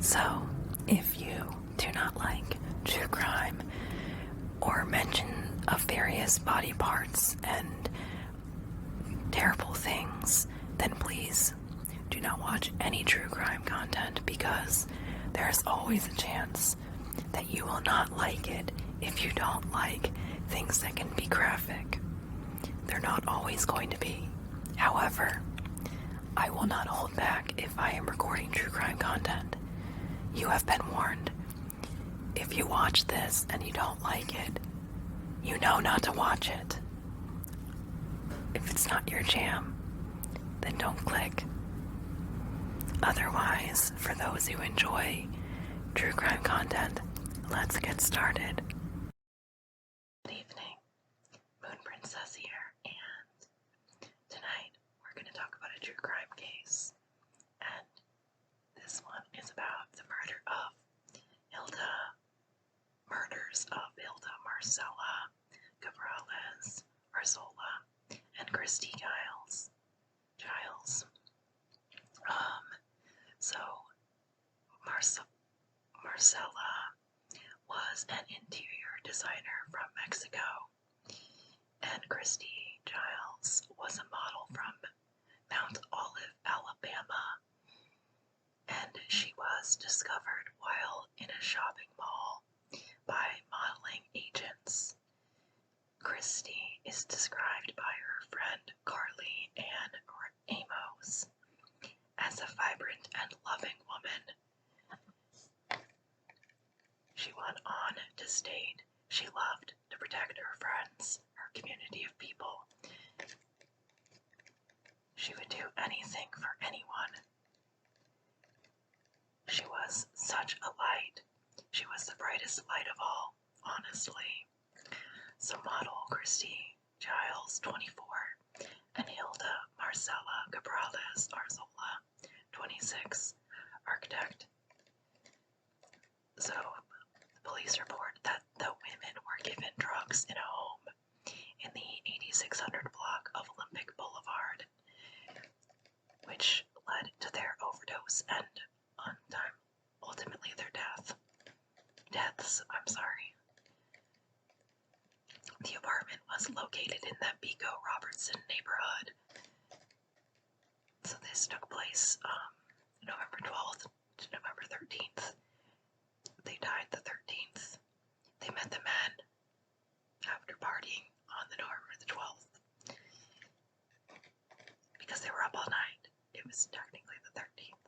So, if you do not like true crime or mention of various body parts and terrible things, then please do not watch any true crime content, because there's always a chance that you will not like it if you don't like things that can be graphic. They're not always going to be. However, I will not hold back if I am recording true crime content. You have been warned. If you watch this and you don't like it, you know not to watch it. If it's not your jam, then don't click. Otherwise, for those who enjoy true crime content, let's get started. Good evening, Moonprincess here, and tonight we're going to talk about a true crime case. And this one is about the murders of Hilda Marcela Cabrales-Arzola and Christy Giles. Marcela was an interior designer from Mexico, and Christy Giles was a model from Mount Olive, Alabama, and she was discovered while in a shopping mall by modeling agents. Christy is described by her friend Carly Ann Amos as a vibrant and loving woman. She went on to state she loved to protect her friends, her community of people. She would do anything for anyone. She was such a light. She was the brightest light of all, honestly. So model Christy Giles, 24, and Hilda Marcela Cabrales-Arzola, 26, architect. So the police report that the women were given drugs in a home in the 8600 block of Olympic Boulevard, which led to their overdose and ultimately their deaths. The apartment was located in the Pico Robertson neighborhood. So this took place November 12th to November 13th. They died the 13th. They met the men after partying on the November the 12th. Because they were up all night. It was technically the 13th.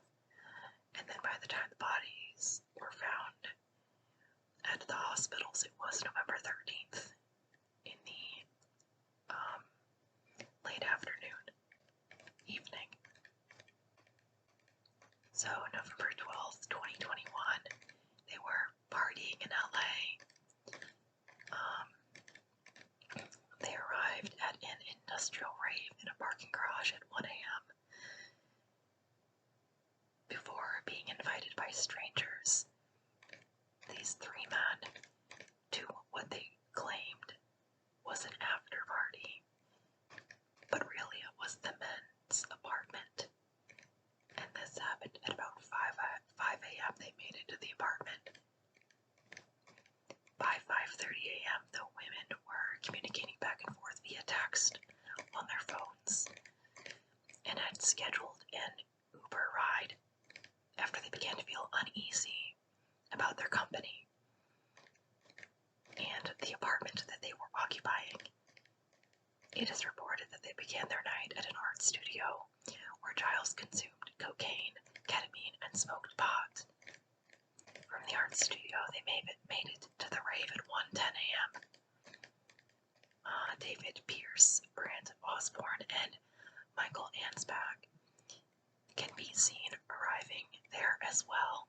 And then by the time the bodies were found at the hospitals, it was November 13th in the late afternoon, evening. So November 12th, 2021, they were partying in LA. They arrived at an industrial rave in a parking garage at 1 a.m. before being invited by strangers. These three men to what they claimed was an after party, but really it was the men's apartment. And this happened at about 5 a.m. They made it to the apartment. By 5:30 a.m. the women were communicating back and forth via text on their phones and had scheduled an Uber ride after they began to feel uneasy about their company and the apartment that they were occupying. It is reported that they began their night at an art studio where Giles consumed cocaine, ketamine, and smoked pot. From the art studio, they made it to the rave at 1:10 a.m. David Pierce, Brant Osborne, and Michael Ansbach can be seen arriving there as well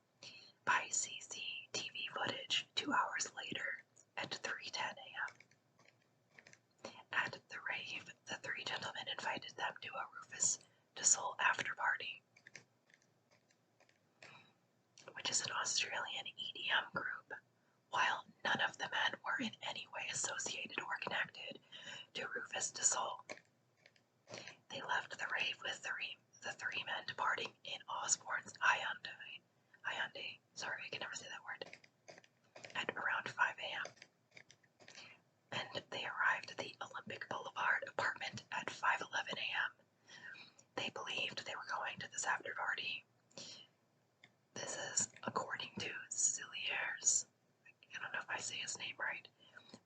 by CCTV footage 2 hours later at 3:10 a.m. At the rave, the three gentlemen invited them to a Rufus Du Sol after party, which is an Australian EDM group. While none of the men were in any way associated or connected to Rufus Du Sol, they left the rave with the three men departing in Osborne's Hyundai they believed they were going to this after party. This is according to Cilliers. I don't know if I say his name right,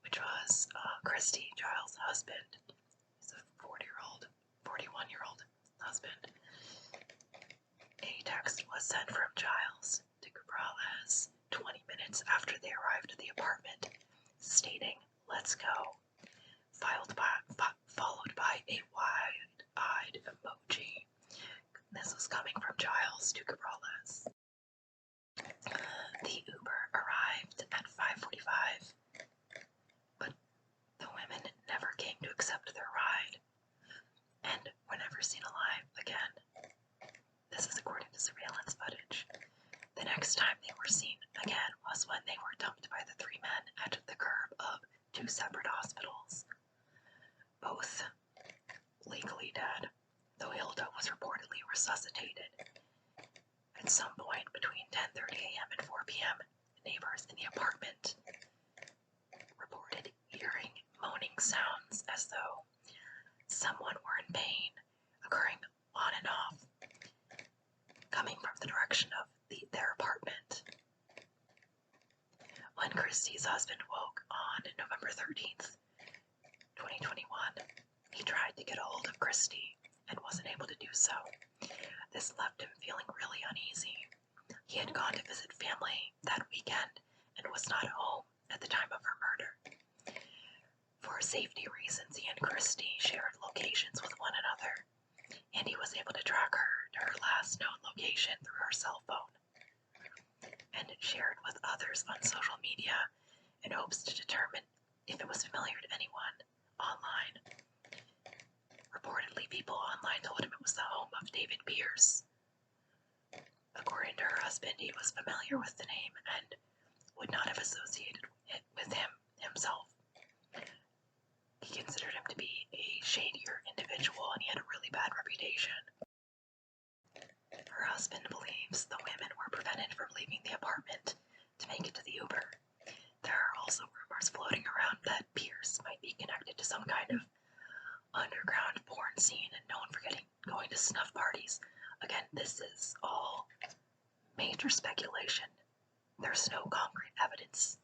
which was Christy Giles' husband. He's a 41-year-old husband. A text was sent from Giles to Cabrales 20 minutes after they arrived at the apartment, stating, "Let's go," followed by a wide-eyed emoji. This was coming from Giles to Cabrales. The Uber arrived at 5:45, but the women never came to accept their ride, and were never seen alive again. This is according to surveillance footage. The next time they were seen again was when they were dumped by the three men at the curb of two separate hospitals, both legally dead, though Hilda was reportedly resuscitated. At some point between 10:30 a.m. and 4 p.m., neighbors in the apartment reported hearing moaning sounds as though someone were in pain, occurring on and off, coming from the direction of their apartment. When Christy's husband woke on November 13th, 2021, he tried to get a hold of Christy and wasn't able to do so. This left him feeling really uneasy. He had gone to visit family that weekend and was not home at the time of her murder. For safety reasons, he and Christy shared locations with one another, and he was able to track her to her last known location through her cell phone, and shared with others on social media in hopes to determine if it was familiar to anyone online. Reportedly, people online told him it was the home of David Pierce. According to her husband, he was familiar with the name and would not have associated it with him himself. He considered him to be a shadier individual, and he had a really bad reputation. Her husband believes the women were prevented from leaving the apartment to make it to the Uber. There are also rumors floating around that Pierce might be connected to some kind of underground porn scene and known for going to snuff parties. Again, this is all major speculation. There's no concrete evidence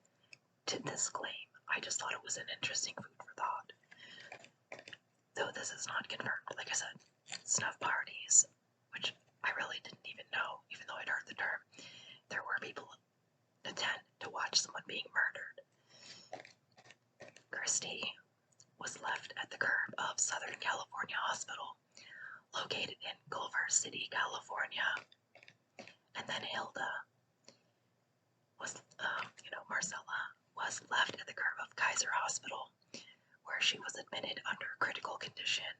to this claim. I just thought it was an interesting food for thought. Though this is not confirmed, like I said, snuff parties, which I really didn't even know, even though I'd heard the term. There were people attend to watch someone being murdered. Christy was left at the curb of Southern California Hospital, located in Culver City, California. And then Hilda was, Marcela was left at the curb of Kaiser Hospital, where she was admitted under critical condition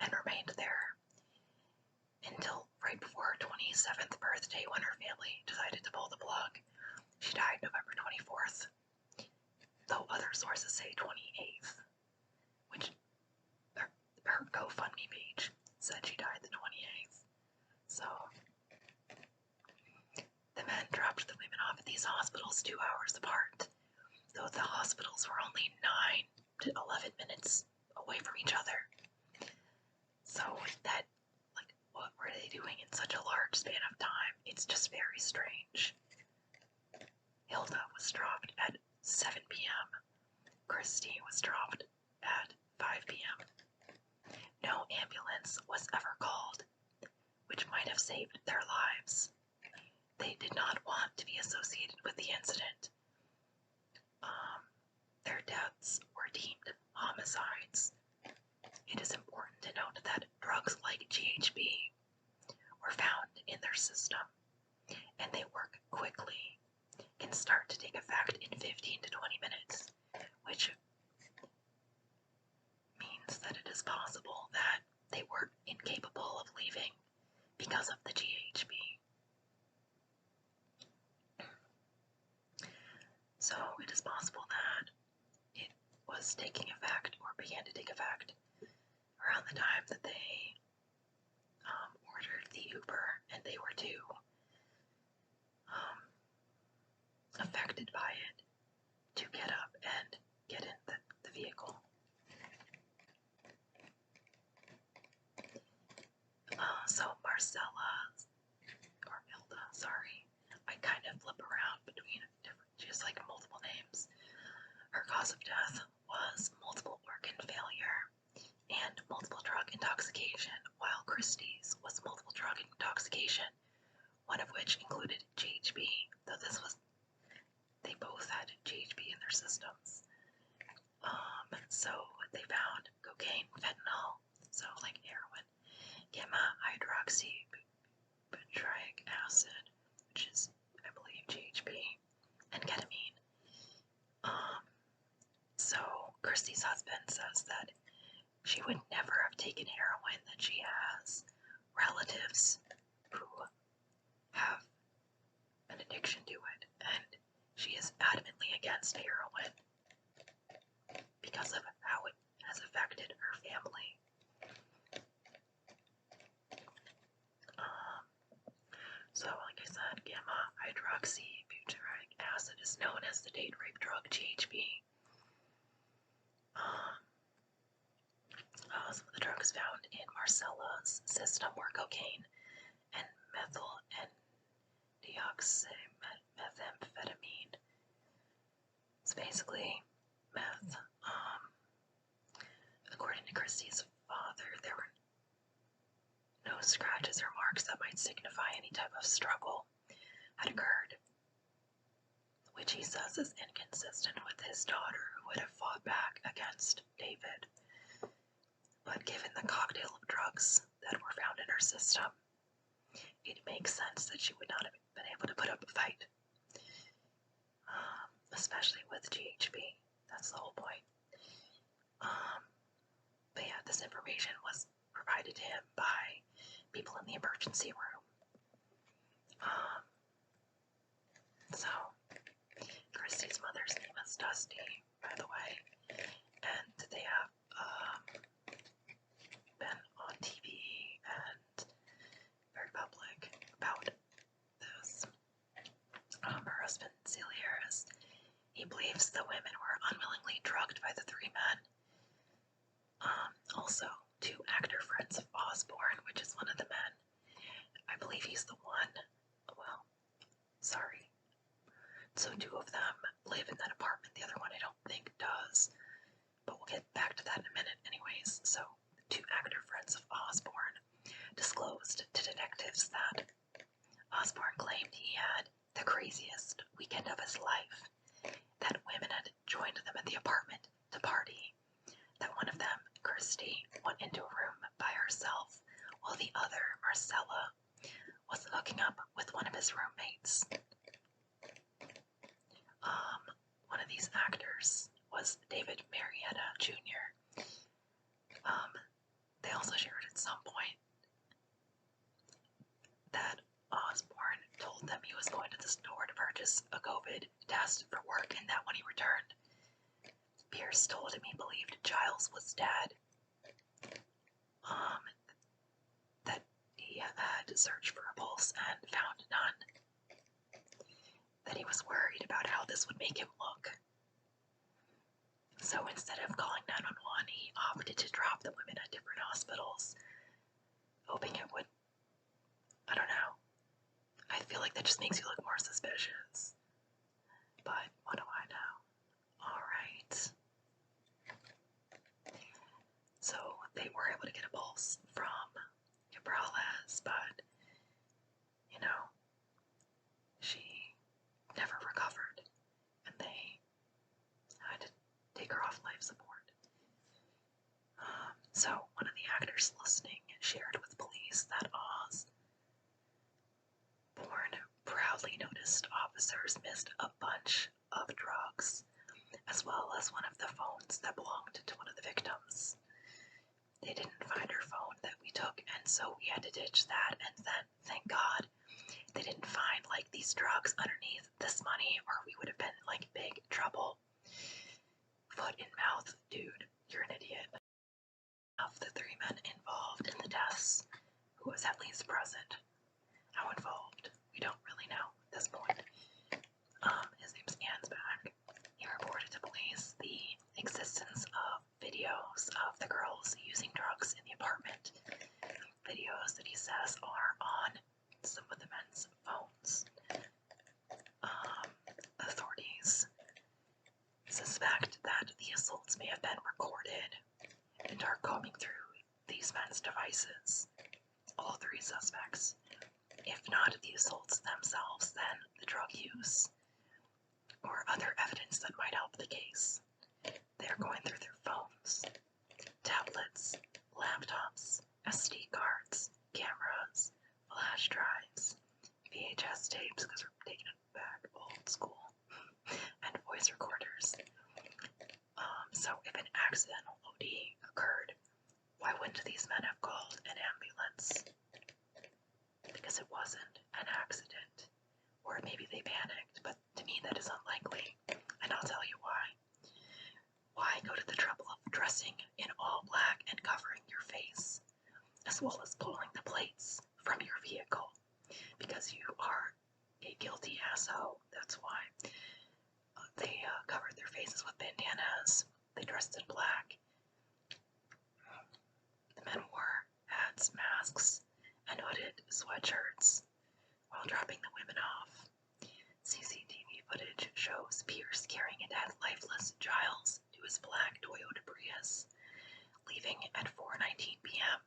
and remained there until right before her 27th birthday, when her family decided to pull the plug. She died November 24th, though other sources say 28th, which her GoFundMe page said she died the 28th. So the men dropped the women off at these hospitals 2 hours apart, though the hospitals were only 9 to 11 minutes away from each other. So that, what were they doing in such a large span of time? It's just very strange. Hilda was dropped at 7 p.m. Christy was dropped at 5 p.m. No ambulance was ever called, which might have saved their lives. They did not want to be associated with the incident. Their deaths were deemed homicides. It is important to note that drugs like GHB were found in their system, and they work quickly, can start to take effect in 15 to 20 minutes, which means that it is possible that they were incapable of leaving because of the GHB. So it is possible that it was taking effect or began to take effect around the time that they ordered the Uber, and they were too affected by it to get up and get in the vehicle. Marcela, or Hilda, sorry. I kind of flip around between different, she has like multiple names. Her cause of death was multiple organ failure and multiple drug intoxication, while Christie's was multiple drug intoxication, one of which included GHB, though they both had GHB in their systems. So they found cocaine, fentanyl, so like heroin, gamma hydroxybutyric acid, which is, I believe, GHB, and ketamine. So Christy's husband says that she would never have taken heroin, that she has relatives who have an addiction to it, and she is adamantly against heroin because of how it has affected her family. So, like I said, gamma hydroxybutyric acid is known as the date rape drug GHB. Some of the drugs found in Marcela's system were cocaine and methyl and deoxymethamphetamine. It's basically meth. According to Christy's father, there were no scratches or marks that might signify any type of struggle had occurred, which he says is inconsistent with his daughter, who would have fought back against David. But given the cocktail of drugs that were found in her system, it makes sense that she would not have been able to put up a fight, especially with GHB. That's the whole point. But yeah, this information was provided to him by people in the emergency room. So, Christy's mother's name is Dusty, by the way, and they have been on TV and very public about this. Her husband, Celiaris, he believes the women were unwillingly drugged by the three men. Also, two actor friends of Osborne, which is one of the men. I believe he's the one. Well, sorry. So two of them live in that apartment. The other one I don't think does. But we'll get back to that in a minute anyways. So, two actor friends of Osborne disclosed to detectives that Osborne claimed he had the craziest weekend of his life, that women had joined them at the apartment to party, that one of them, Christy, went into a room by herself while the other, Marcela, was hooking up with one of his roommates. One of these actors was David Marietta Jr. They also shared at some point that Osborne told them he was going to the store to purchase a COVID test for work, and that when he returned, Pierce told him he believed Giles was dead. That he had searched for a pulse and found none. That he was worried about how this would make him look. So instead of calling 911, he opted to drop the women at different hospitals, hoping it would, I don't know. I feel like that just makes you look more suspicious. But what do I know? Alright. So they were able to get a pulse from Cabrales, but, you know, she never recovered, and they had to take her off life support. So one of the actors listening shared with police that Osborne proudly noticed officers missed a bunch of drugs, as well as one of the phones that belonged to one of the victims. They didn't find her phone that we took, and so we had to ditch that, and then, thank God, they didn't find, like, these drugs underneath this money, or we would have been, like, big trouble. Foot in mouth, dude, you're an idiot. Of the three men involved in the deaths, who was at least present? How involved? We don't really know at this point. His name's Ansbach. He reported to police the existence of videos of the girls using drugs in the apartment. Videos that he says are incidents may have been recorded and are combing through these men's devices. All three suspects. If not the assaults themselves, then the drug use or other evidence that might help the case. They're going through their phones, tablets, laptops, SD cards, cameras, flash drives, VHS tapes, because we're taking it back old school, and voice recorders. So if an accidental OD occurred, why wouldn't these men have called an ambulance? Because it wasn't an accident. Or maybe they panicked, but to me that is unlikely, and I'll tell you why. Why go to the trouble of dressing in all black and covering your face, as well as pulling the plates from your vehicle? Because you are a guilty asshole, that's why. They covered their faces with bandanas. They dressed in black. The men wore hats, masks, and hooded sweatshirts while dropping the women off. CCTV footage shows Pierce carrying a dead, lifeless Giles to his black Toyota Prius, leaving at 4:19 p.m.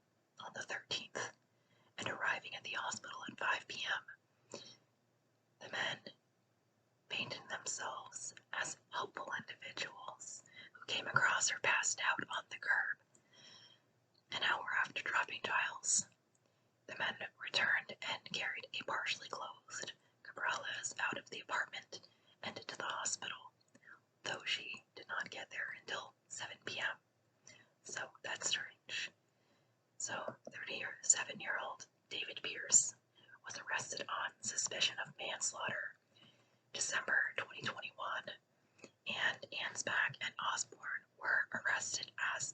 on the 13th and arriving at the hospital at 5 p.m. The men painted themselves as helpful individuals who came across or passed out on the curb. An hour after dropping Giles, the men returned and carried a partially closed Cabrales out of the apartment and to the hospital, though she did not get there until 7 p.m. So that's strange. So 37-year-old David Pierce was arrested on suspicion of manslaughter December 2021, and Ansbach and Osborne were arrested as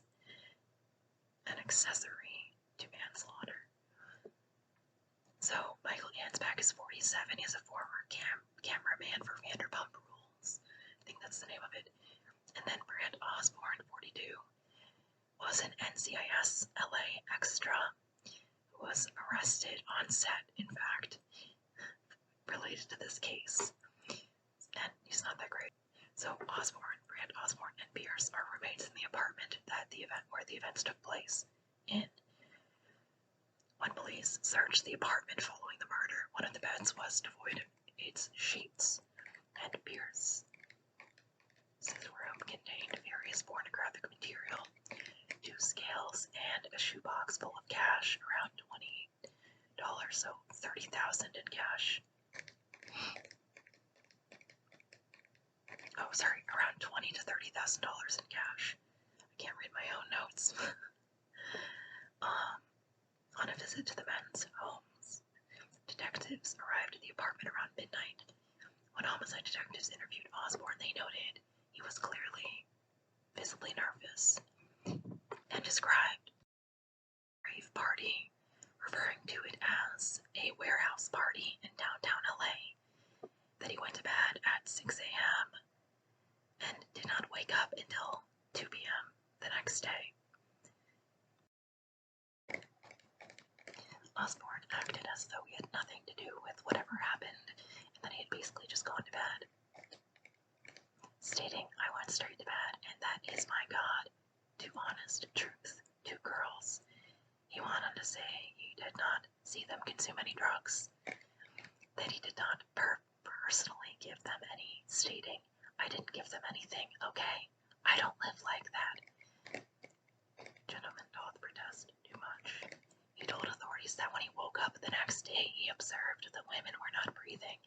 an accessory to manslaughter. So Michael Ansbach is 47. He's a former cameraman for Vanderpump Rules. I think that's the name of it. And then Brant Osborne, 42, was an NCIS LA extra who was arrested on set, in fact, related to this case. And he's not that great. So Brant Osborne, and Pierce are roommates in the apartment where the events took place in. When police searched the apartment following the murder, one of the beds was devoid of its sheets, and Pierce's room contained various pornographic material, 2 scales, and a shoebox full of cash, around $20, so $30,000 in cash. Oh, sorry, around $20,000 to $30,000 in cash. I can't read my own notes. On a visit to the men's homes, detectives arrived at the apartment around midnight. When homicide detectives interviewed Osborne, they noted he was clearly, visibly nervous, and described a rave party, referring to it as a warehouse party in downtown LA, that he went to bed at 6 a.m. and did not wake up until 2 p.m. the next day. Osborne acted as though he had nothing to do with whatever happened, and that he had basically just gone to bed, stating, "I went straight to bed, and that is my God, to honest truth, 2 girls." He went on to say he did not see them consume any drugs, that he did not personally give them any, stating, "I didn't give them anything, okay? I don't live like that." Gentleman doth protest too much. He told authorities that when he woke up the next day, he observed the women were not breathing,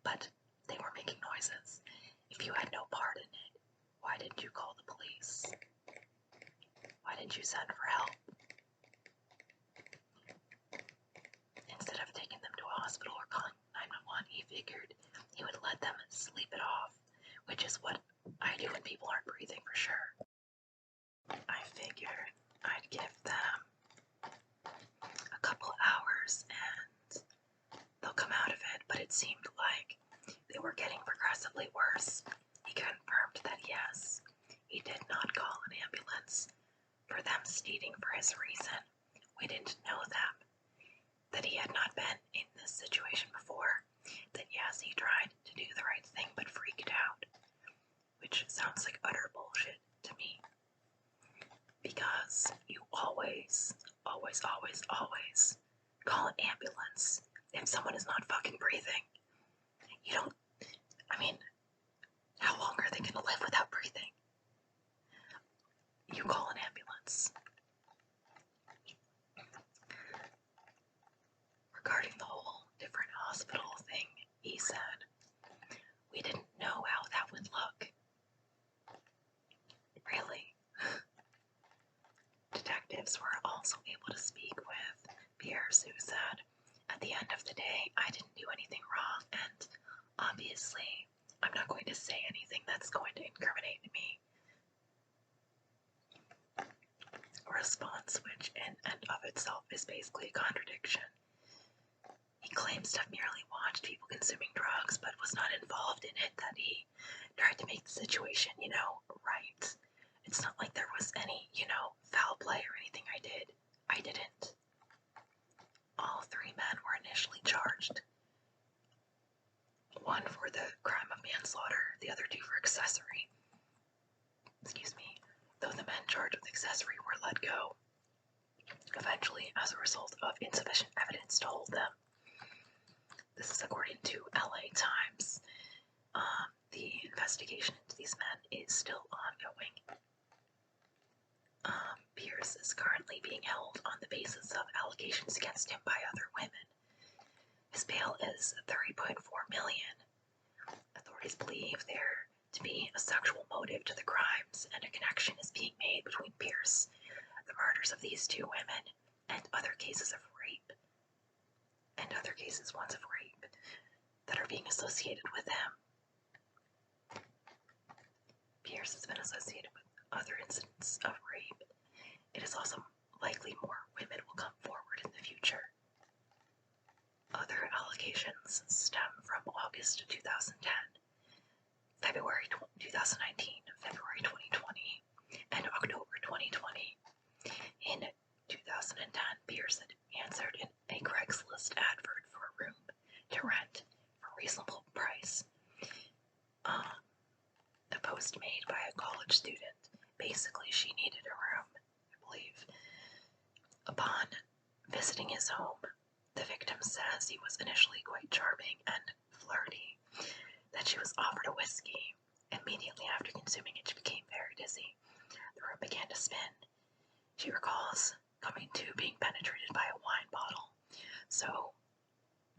but they were making noises. If you had no part in it, why didn't you call the police? Why didn't you send for help? Instead of taking them to a hospital or calling 911, he figured he would let them sleep it off, which is what I do when people aren't breathing for sure. I figured I'd give them a couple hours and they'll come out of it, but it seemed like they were getting progressively worse. He confirmed that yes, he did not call an ambulance, for them stating for his reason, we didn't know them, that he had not been in this situation before, that yes, he tried to do the right thing but freaked out, which sounds like utter bullshit to me. always, always, always, always call an ambulance if someone is not fucking breathing. You don't, I mean, how long are they gonna live without breathing? You call an ambulance. Regarding the whole different hospital thing, he said, we didn't know how that would look. Really? Detectives were also able to speak with Pierce, who said, at the end of the day, I didn't do anything wrong, and obviously, I'm not going to say anything that's going to incriminate me. A response which in and of itself is basically a contradiction. He claims to have merely watched people consuming drugs, but was not involved in it, that he tried to make the situation, right. It's not like there was any, foul play or anything I did. I didn't. All three men were initially charged. One for the crime of manslaughter, the other two for accessory. Though the men charged with accessory were let go, eventually as a result of insufficient evidence to hold them. This is according to LA Times. The investigation into these men is still ongoing. Pierce is currently being held on the basis of allegations against him by other women. His bail is $30.4 million. Authorities believe there to be a sexual motive to the crimes, and a connection is being made between Pierce, the murders of these two women, and other cases of rape, that are being associated with him. Pierce has been associated with other incidents of rape. It is also likely more women will come forward in the future. Other allegations stem from August 2010, February 2019, February 2020, and October 2020. In 2010, Pierce had answered in a Craigslist advert for a room to rent for a reasonable price. A post made by a college student. Basically, she needed a room, I believe. Upon visiting his home, the victim says he was initially quite charming and flirty, that she was offered a whiskey. Immediately after consuming it, she became very dizzy. The room began to spin. She recalls coming to being penetrated by a wine bottle. So,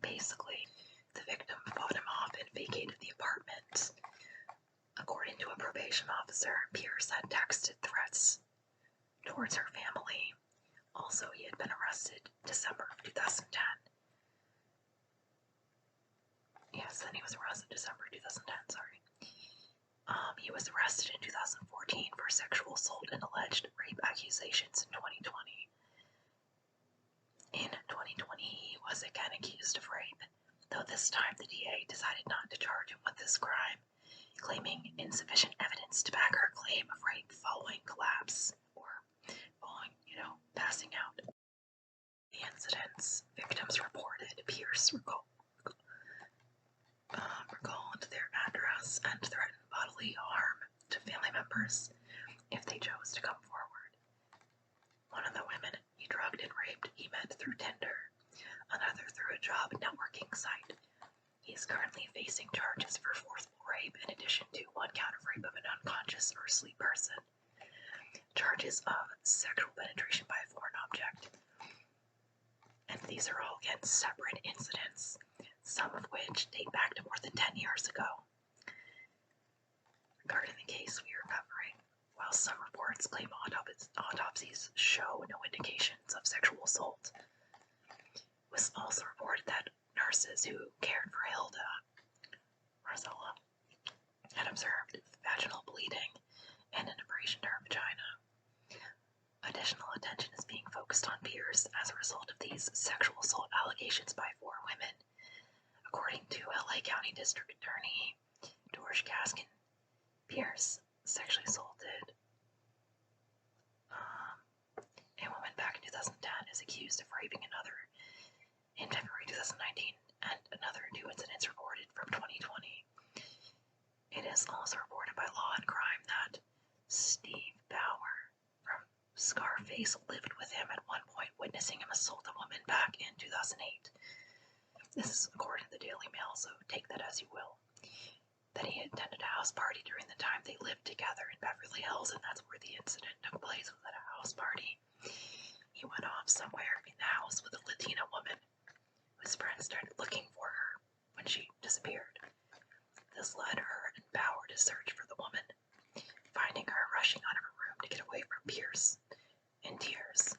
basically, the victim fought him off and vacated the apartment. According to a probation officer, Pierce had texted threats towards her family. Also, he had been arrested December of 2010. Yes, then he was arrested December 2010, sorry. He was arrested in 2014 for sexual assault and alleged rape accusations in 2020. In 2020, he was again accused of rape, though this time the DA decided not to charge him with this crime, claiming insufficient evidence to back her claim of rape following collapse, or following, passing out. The incidents, victims reported Pierce recalled their address and threatened bodily harm to family members if they chose to come forward. One of the women he drugged and raped he met through Tinder, another through a job networking site. He is currently facing charges for forcible rape in addition to one count of rape of an unconscious or asleep person, charges of sexual penetration by a foreign object. And these are all, again, separate incidents, some of which date back to more than 10 years ago. Regarding the case we are covering, while some reports claim autopsies show no indications of sexual assault, it was also reported that nurses who cared for Hilda, Marcela, had observed vaginal bleeding and an abrasion to her vagina. Additional attention is being focused on Pierce as a result of these sexual assault allegations by 4 women. According to LA County District Attorney George Gaskin, Pierce sexually assaulted a woman back in 2010, is accused of raping another in February 2019, and another 2 incidents reported from 2020. It is also reported by Law and Crime that Steve Bauer from Scarface lived witnessing him assault a woman back in 2008. This is according to the Daily Mail, so take that as you will. That he attended a house party during the time they lived together in Beverly Hills, and that's where the incident took place, was at a house party. He went off somewhere in the house with a Latina woman whose friends started looking for her when she disappeared. This led her and Bauer to search for the woman, finding her rushing out of her room to get away from Pierce in tears.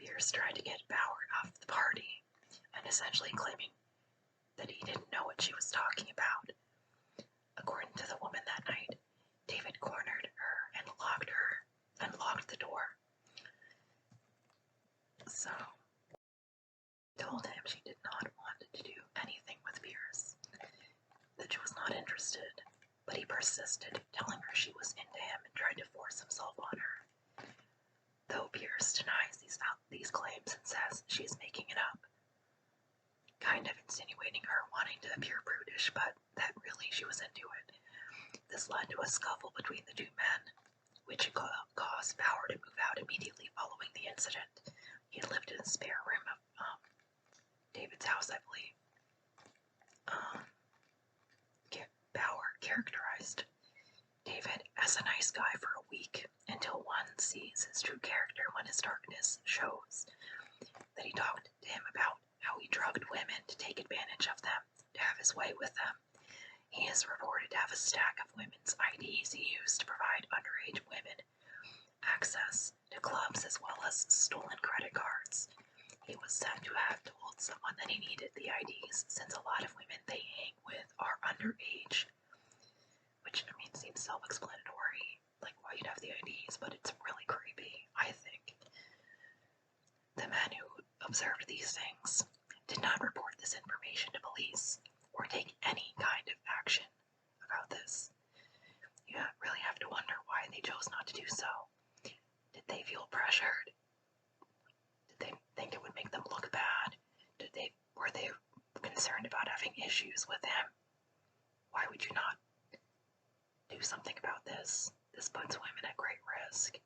Pierce tried to get Bauer off the party and essentially claiming that he didn't know what she was talking about. According to the woman that night, David cornered her and locked the door. So, told him she did not want to do anything with Pierce, that she was not interested, but he persisted, telling her she was into him and tried to force himself on her. Though Pierce denies these claims and says she's making it up, kind of insinuating her wanting to appear prudish, but that really she was into it. This led to a scuffle between the two men, which caused Bauer to move out immediately following the incident. He had lived in a spare room of David's house, I believe. Bauer characterized David as a nice guy for a week, until one sees his true character when his darkness shows. That he talked to him about how he drugged women to take advantage of them, to have his way with them. He is reported to have a stack of women's IDs he used to provide underage women access to clubs as well as stolen credit cards. He was said to have told someone that he needed the IDs since a lot of women they hang with are underage, which, I mean, seems self-explanatory, like why you'd have the IDs, but it's really creepy, I think. The men who observed these things did not report this information to police or take any kind of action about this. You really have to wonder why they chose not to do so. Did they feel pressured? Did they think it would make them look bad? Were they concerned about having issues with him? Why would you not do something about this? This puts women at great risk.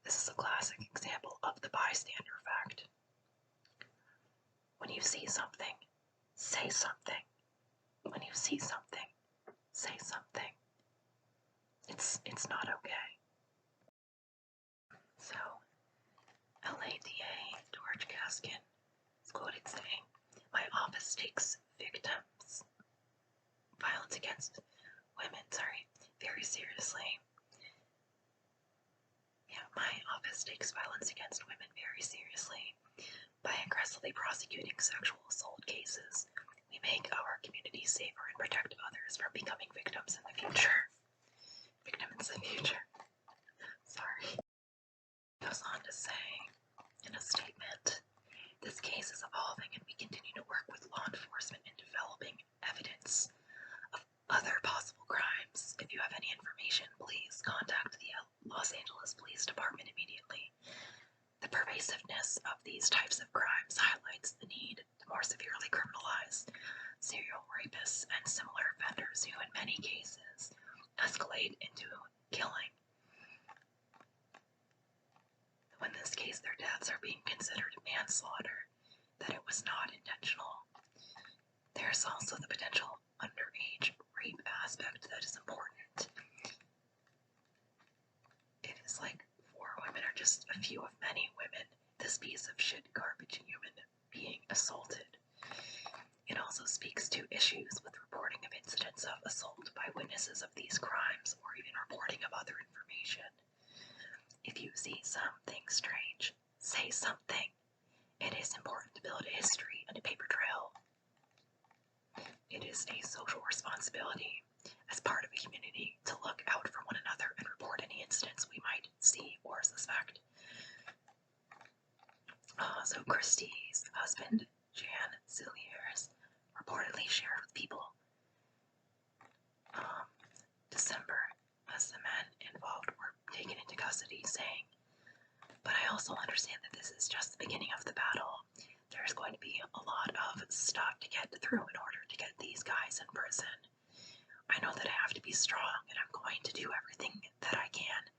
This is a classic example of the bystander effect. When you see something, say something. When you see something, say something. It's not okay. So, LA DA George Gaskin is quoted saying, "My office takes violence against women, very seriously. My office takes violence against women very seriously. By aggressively prosecuting sexual assault cases, we make our community safer and protect others from becoming victims in the future." Sorry. Goes on to say in a statement, "This case is evolving and we continue to work with law enforcement in developing evidence of other possible crimes. If you have any information, please contact the Los Angeles Police Department immediately. The pervasiveness of these types of crimes highlights the need to more severely criminalize serial rapists and similar offenders who, in many cases, escalate into killing. In this case, their deaths are being considered manslaughter, that it was not intentional. There's also the potential underage rape aspect that is important. It is like 4 women are just a few of many women, this piece of shit garbage human being assaulted. It also speaks to issues with reporting of incidents of assault by witnesses of these crimes or even reporting of other information. If you see something strange, say something. It is important to build a history and a paper trail. It is a social responsibility as part of a community to look out for one another and report any incidents we might see or suspect." So Christy's husband, Jan Zilliers, reportedly shared with People December as the men involved were taken into custody, saying, "But I also understand that this is just the beginning of the battle. There's going to be a lot of stuff to get through in order to get these guys in prison. I know that I have to be strong, and I'm going to do everything that I can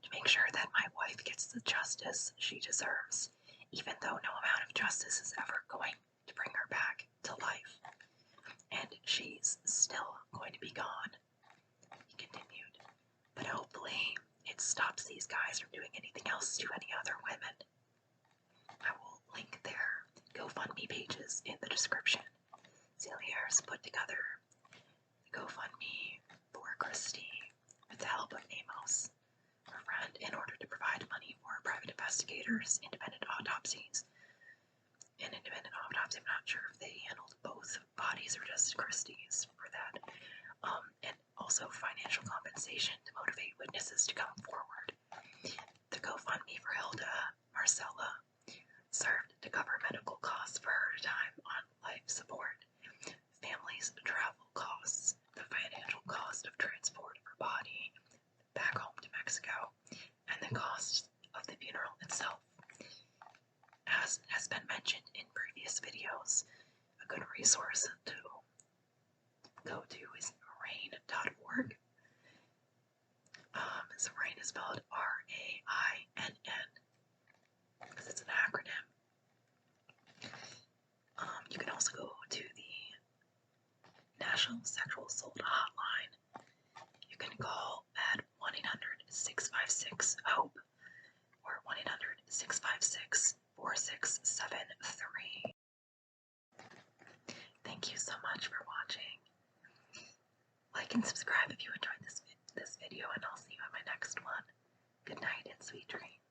to make sure that my wife gets the justice she deserves, even though no amount of justice is ever going to bring her back to life. And she's still going to be gone, he continued. But hopefully it stops these guys from doing anything else to any other women. I will link their GoFundMe pages in the description. Celia has put together the GoFundMe for Christy with the help of Amos, her friend, in order to provide money for private investigators, independent autopsies. An independent autopsy, I'm not sure if they handled both bodies or just Christie's for that. And also financial compensation to motivate witnesses to come forward. The GoFundMe for Hilda Marcela served to cover medical costs for her time on life support, family's travel costs, the financial cost of transport of her body back home to Mexico, and the cost of the funeral itself. As has been mentioned in previous videos, a good resource to go to is rain.org. So RAIN is spelled R-A-I-N-N because it's an acronym. You can also go to the National Sexual Assault Hotline. You can call at 1-800-656-HOPE or 1-800-656-4673. Thank you so much for watching. Like and subscribe if you enjoyed this video, and I'll see you in my next one. Good night and sweet dreams.